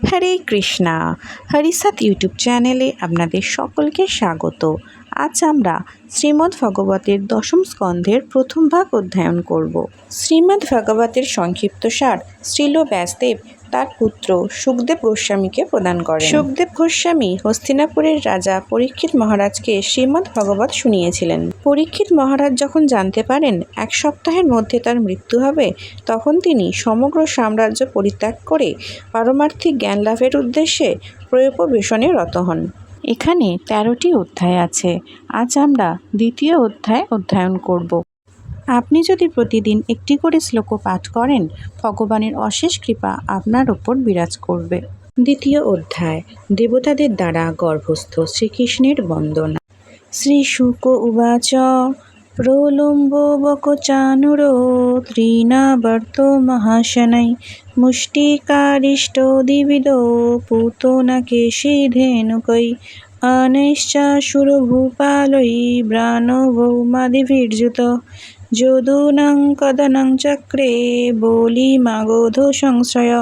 হরে Krishna. হরিসাথ YouTube চ্যানেলে আপনাদের সকলকে স্বাগত। আজ আমরা শ্রীমদ্ ভাগবতের দশম স্কন্ধের প্রথম ভাগ অধ্যয়ন করব। শ্রীমদ্ ভাগবতের সংক্ষিপ্তসার শ্রীল ব্যাসদেব তার পুত্র সুখদেব গোস্বামীকে প্রদান করেন। সুখদেব গোস্বামী হস্তিনাপুরের রাজা পরীক্ষিত মহারাজকে শ্রীমদ্ ভাগবত শুনিয়েছিলেন। পরীক্ষিত মহারাজ যখন জানতে পারেন 1 সপ্তাহের মধ্যে তার মৃত্যু হবে, তখন তিনি সমগ্র সাম্রাজ্য পরিত্যাগ করে পারমার্থিক জ্ঞান লাভের উদ্দেশ্যে প্রয়োপবেশনে রত হন। এখানে 13টি অধ্যায় আছে। আজ আমরা দ্বিতীয় অধ্যায় অধ্যয়ন করব। আপনি যদি প্রতিদিন একটি করে শ্লোক পাঠ করেন, ভগবানের অশেষ কৃপা আপনার ওপর বিরাজ করবে। দ্বিতীয় অধ্যায়, দেবতাদের দ্বারা গর্ভস্থ শ্রীকৃষ্ণের বন্দনা। শ্রী শুক উবাচ প্রলম্ব বকচানুরো তৃণাবর্ত মহাশनै মুষ্টিকারিষ্ট দ্বিবিদো পুতনা কেশী ধেনুকৈ অনৈশ্চাশুরভূপালৈ ব্রাণভৌমাদিভির্যুত যদুনাং কদনাং চক্রে বলিমাগধ সংশ্রয়।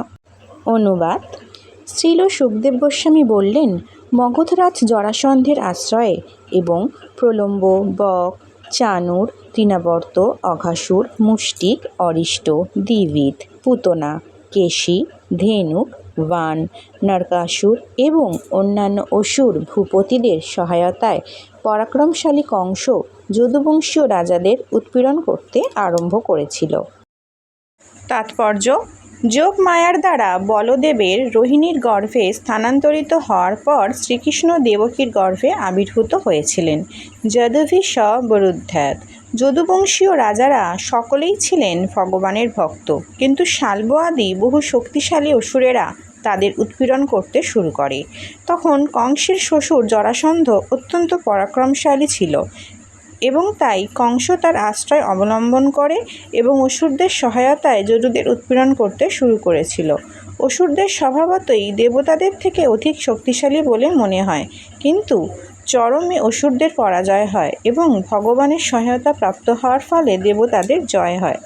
অনুবাদ: শ্রীল সুখদেব গোস্বামী বললেন, মগধরাজ জরাসন্ধের আশ্রয়ে এবং প্রলম্ব, বক, চানুর, তৃণাবর্ত, অঘাসুর, মুষ্টিক, অরিষ্ট, দ্বিবিদ, পুতনা, কেশী, ধেনুক, বাণ, নরকাসুর এবং অন্যান্য অসুর ভূপতিদের সহায়তায় পরাক্রমশালী কংস যদুবংশীয় রাজাদের উৎপীড়ন করতে আরম্ভ করেছিল। তাৎপর্য: যোগ মায়ার দ্বারা বলদেবের রোহিণীর গর্ভে স্থানান্তরিত হওয়ার পর শ্রীকৃষ্ণ দেবকীর গর্ভে আবির্ভূত হয়েছিলেন। যদুভি স বরুধ্যাৎ। যদুবংশীয় রাজারা সকলেই ছিলেন ভগবানের ভক্ত, কিন্তু শাল্ব আদি বহু শক্তিশালী অসুরেরা তাদের উৎপীড়ন করতে শুরু করে। তখন কংসের শ্বশুর জরাসন্ধ অত্যন্ত পরাক্রমশালী ছিল এবং তাই কংস তার আশ্রয় অবলম্বন করে এবং অসুরদের সহায়তায় যদুদের উৎপীড়ন করতে শুরু করেছিল। অসুরদের স্বভাবতই দেবতাদের থেকে অধিক শক্তিশালী বলে মনে হয়, কিন্তু চরমে অসুরদের পরাজয় হয় এবং ভগবানের সহায়তা প্রাপ্ত হওয়ার ফলে দেবতাদের জয় হয়।